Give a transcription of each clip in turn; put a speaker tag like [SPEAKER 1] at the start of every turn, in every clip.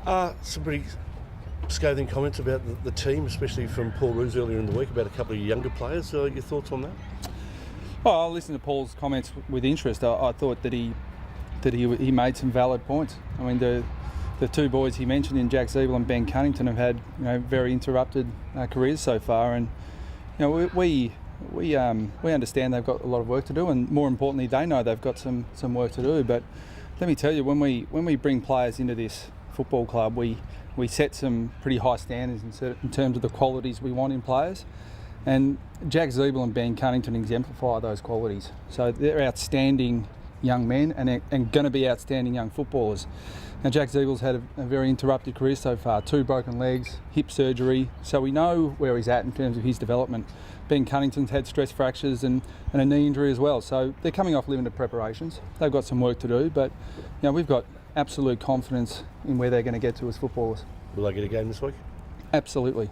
[SPEAKER 1] Some pretty scathing comments about the team, especially from Paul Roos earlier in the week about a couple of younger players. Your thoughts on that?
[SPEAKER 2] Oh, I listened to Paul's comments with interest. I thought that he made some valid points. I mean, the two boys he mentioned in Jack Zeeble and Ben Cunnington have had very interrupted careers so far, and we understand they've got a lot of work to do, and more importantly, they know they've got some work to do. But let me tell you, when we bring players into this football club, we set some pretty high standards in terms of the qualities we want in players. And Jack Zeeble and Ben Cunnington exemplify those qualities. So they're outstanding young men and going to be outstanding young footballers. Now, Jack Zeeble's had a very interrupted career so far, 2 broken legs, hip surgery, so we know where he's at in terms of his development. Ben Cunnington's had stress fractures and a knee injury as well, so they're coming off limited preparations. They've got some work to do, but we've got absolute confidence in where they're going to get to as footballers.
[SPEAKER 1] Will they get a game this week?
[SPEAKER 2] Absolutely.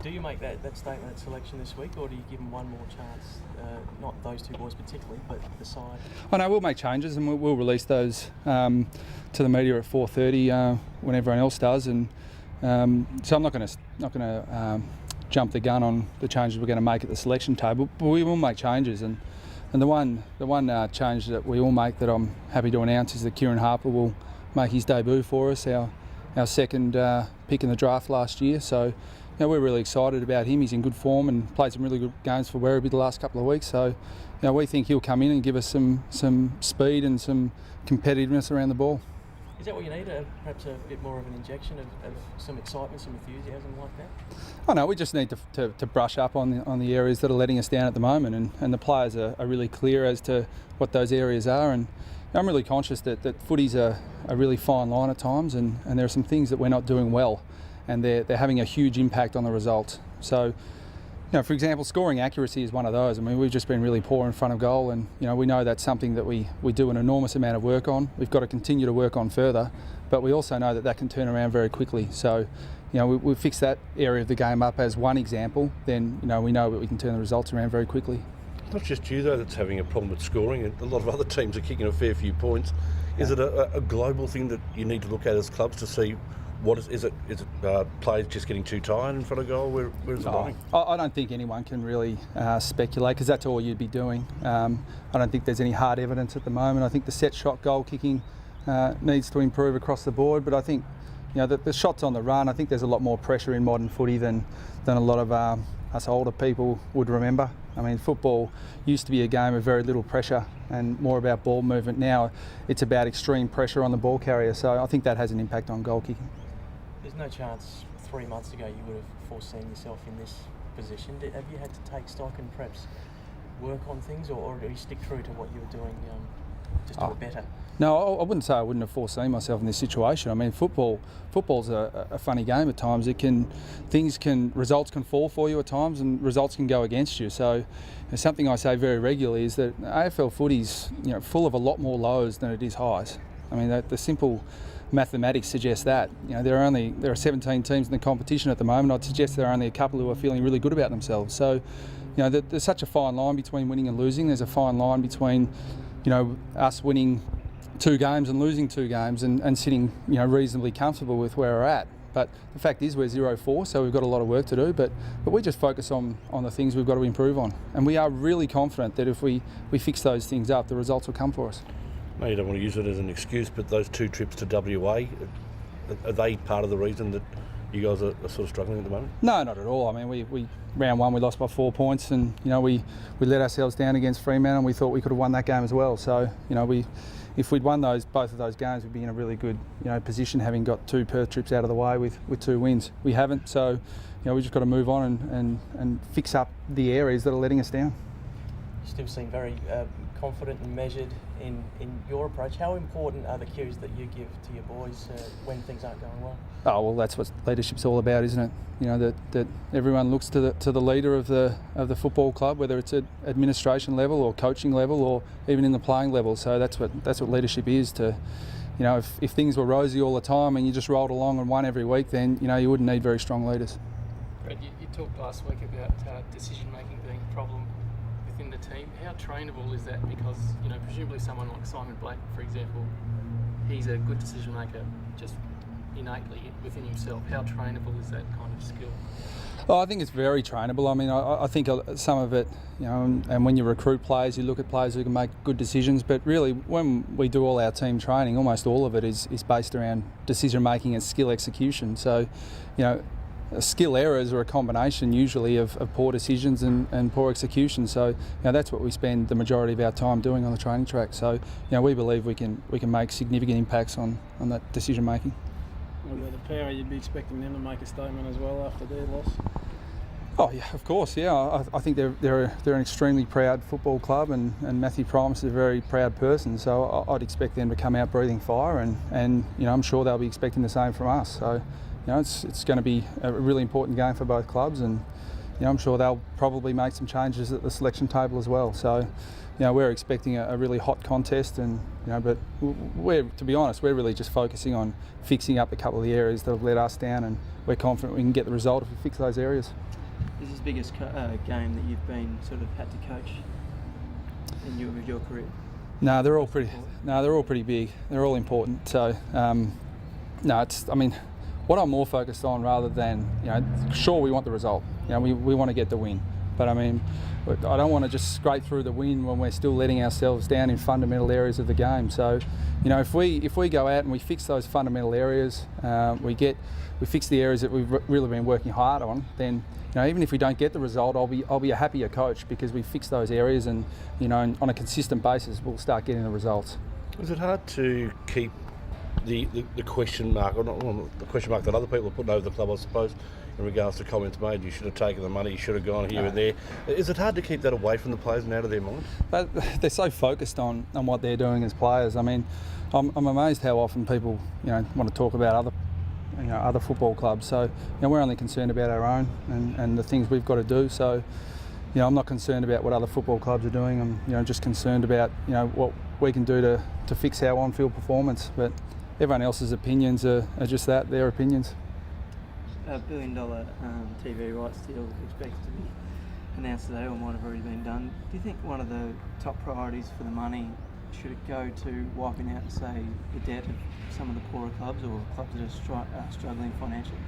[SPEAKER 3] Do you make that statement at selection this week, or do you give them one more chance? Not those two boys particularly, but the side.
[SPEAKER 2] Oh no, we'll make changes and we'll release those to the media at 4:30 when everyone else does. And so I'm not going to jump the gun on the changes we're going to make at the selection table, but we will make changes. And the one change that we will make that I'm happy to announce is that Kieran Harper will make his debut for us, our second pick in the draft last year. So we're really excited about him. He's in good form and played some really good games for Werribee the last couple of weeks. So we think he'll come in and give us some speed and some competitiveness around the ball.
[SPEAKER 3] Is that what you need? Perhaps a bit more of an injection of some excitement, some enthusiasm like that? Oh
[SPEAKER 2] no, we just need to brush up on the areas that are letting us down at the moment, and the players are really clear as to what those areas are. And I'm really conscious that footy's a really fine line at times, and there are some things that we're not doing well, and they're having a huge impact on the results. So, for example, scoring accuracy is one of those. I mean, we've just been really poor in front of goal, and we know that's something that we do an enormous amount of work on. We've got to continue to work on further, but we also know that can turn around very quickly. So, we fix that area of the game up as one example, then we know that we can turn the results around very quickly.
[SPEAKER 1] It's not just you though that's having a problem with scoring. A lot of other teams are kicking a fair few points. Is it a global thing that you need to look at as clubs to see? Is it players just getting too tired in front of goal? Where is it going?
[SPEAKER 2] I don't think anyone can really speculate, because that's all you'd be doing. I don't think there's any hard evidence at the moment. I think the set shot goal kicking needs to improve across the board, but I think the shots on the run, I think there's a lot more pressure in modern footy than a lot of us older people would remember. I mean, football used to be a game of very little pressure and more about ball movement. Now it's about extreme pressure on the ball carrier, so I think that has an impact on goal kicking.
[SPEAKER 3] There's no chance 3 months ago you would have foreseen yourself in this position. Have you had to take stock and perhaps work on things, or do you stick through to what you were doing, just do it better?
[SPEAKER 2] No, I wouldn't say I wouldn't have foreseen myself in this situation. I mean, football's a funny game at times. Results can fall for you at times, and results can go against you. So, something I say very regularly is that AFL footy's full of a lot more lows than it is highs. I mean, the simple mathematics suggests that. There are 17 teams in the competition at the moment. I'd suggest there are only a couple who are feeling really good about themselves. So, there's such a fine line between winning and losing. There's a fine line between, us winning 2 games and losing 2 games and sitting, reasonably comfortable with where we're at. But the fact is we're 0-4, so we've got a lot of work to do. But we just focus on the things we've got to improve on, and we are really confident that if we fix those things up, the results will come for us.
[SPEAKER 1] No, you don't want to use it as an excuse, but those 2 trips to WA, are they part of the reason that you guys are sort of struggling at the moment? No,
[SPEAKER 2] not at all. I mean, we round 1 we lost by 4 points, and we let ourselves down against Fremantle, and we thought we could have won that game as well. So if we'd won both of those games, we'd be in a really good position, having got 2 Perth trips out of the way with 2 wins. We haven't, so we just got to move on and fix up the areas that are letting us down.
[SPEAKER 3] You still seem very confident and measured in your approach. How important are the cues that you give to your boys when things aren't going well?
[SPEAKER 2] Oh well, that's what leadership's all about, isn't it? That everyone looks to the leader of the football club, whether it's at administration level or coaching level or even in the playing level. So that's what leadership is. If things were rosy all the time and you just rolled along and won every week, then you wouldn't need very strong leaders.
[SPEAKER 4] Brad, you talked last week about decision making being a problem within the team. How trainable is that? Because presumably someone like Simon Black, for example, he's a good decision maker just innately within himself? How trainable is that kind of skill?
[SPEAKER 2] Oh, I think it's very trainable. I mean, I think some of it, and when you recruit players, you look at players who can make good decisions. But really, when we do all our team training, almost all of it is based around decision making and skill execution. So, skill errors are a combination usually of poor decisions and poor execution. So, that's what we spend the majority of our time doing on the training track. So, we believe we can make significant impacts on that decision making.
[SPEAKER 5] What about the Power? You'd be expecting them to make a statement as well after their loss?
[SPEAKER 2] Oh yeah, of course. Yeah, I think they're an extremely proud football club, and Matthew Primus is a very proud person. So I'd expect them to come out breathing fire, and I'm sure they'll be expecting the same from us. So it's going to be a really important game for both clubs, and I'm sure they'll probably make some changes at the selection table as well. So we're expecting a really hot contest, and but to be honest, we're really just focusing on fixing up a couple of the areas that have let us down, and we're confident we can get the result if we fix those areas.
[SPEAKER 3] Is this the biggest game that you've been sort of had to coach in your career?
[SPEAKER 2] No, they're all pretty big. They're all important. So what I'm more focused on, rather than sure, we want the result. We want to get the win, but I don't want to just scrape through the win when we're still letting ourselves down in fundamental areas of the game. So if we go out and we fix those fundamental areas, we fix the areas that we've really been working hard on, then even if we don't get the result, I'll be a happier coach because we fix those areas, and on a consistent basis we'll start getting the results.
[SPEAKER 1] Is it hard to keep the question mark, or not the question mark that other people are putting over the club, I suppose, in regards to comments made, you should have taken the money, you should have gone here and there. Is it hard to keep that away from the players and out of their minds? But
[SPEAKER 2] they're so focused on what they're doing as players. I mean, I'm amazed how often people want to talk about other football clubs. So we're only concerned about our own and the things we've got to do. So I'm not concerned about what other football clubs are doing. I'm just concerned about what we can do to fix our on-field performance. But everyone else's opinions are just that, their opinions.
[SPEAKER 3] $1 billion TV rights deal expected to be announced today, or might have already been done. Do you think one of the top priorities for the money should it go to wiping out, say, the debt of some of the poorer clubs, or clubs that are struggling financially?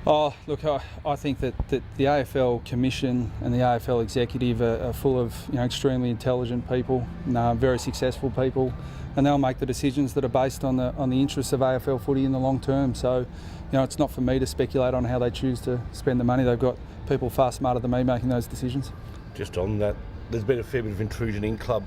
[SPEAKER 2] Oh, look, I think that the AFL Commission and the AFL Executive are full of extremely intelligent people, very successful people, and they'll make the decisions that are based on the interests of AFL footy in the long term. So, it's not for me to speculate on how they choose to spend the money. They've got people far smarter than me making those decisions.
[SPEAKER 1] Just on that, there's been a fair bit of intrusion in clubs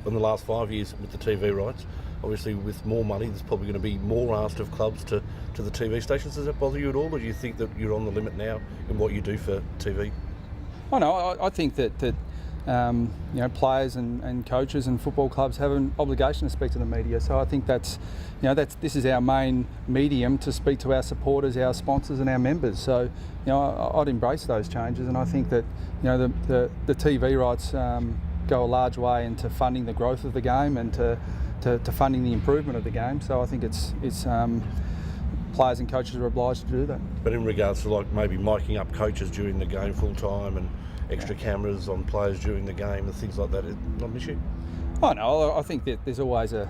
[SPEAKER 1] in the last 5 years with the TV rights. Obviously, with more money, there's probably going to be more asked of clubs to the TV stations. Does that bother you at all, or do you think that you're on the limit now in what you do for TV?
[SPEAKER 2] Oh no, I think that players and coaches and football clubs have an obligation to speak to the media. So I think this is our main medium to speak to our supporters, our sponsors, and our members. So I'd embrace those changes, and I think that the TV rights go a large way into funding the growth of the game and to funding the improvement of the game. So I think it's players and coaches are obliged to do that.
[SPEAKER 1] But in regards to maybe miking up coaches during the game full time and extra cameras on players during the game and things like that, is not an issue?
[SPEAKER 2] Oh no, I think that there's always a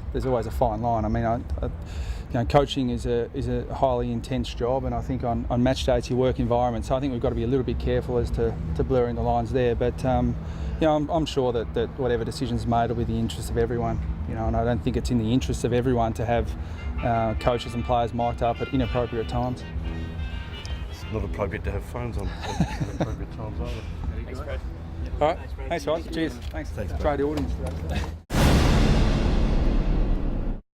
[SPEAKER 2] fine line. I mean, coaching is a highly intense job, and I think on match day it's your work environment. So I think we've got to be a little bit careful as to blurring the lines there. But I'm sure that whatever decision's made will be the interest of everyone. And I don't think it's in the interest of everyone to have coaches and players mic'd up at inappropriate times.
[SPEAKER 1] It's not appropriate to have phones on at inappropriate times either.
[SPEAKER 3] Thanks, Brad.
[SPEAKER 2] All right, thanks, guys. Cheers. Thanks. Try the audience today.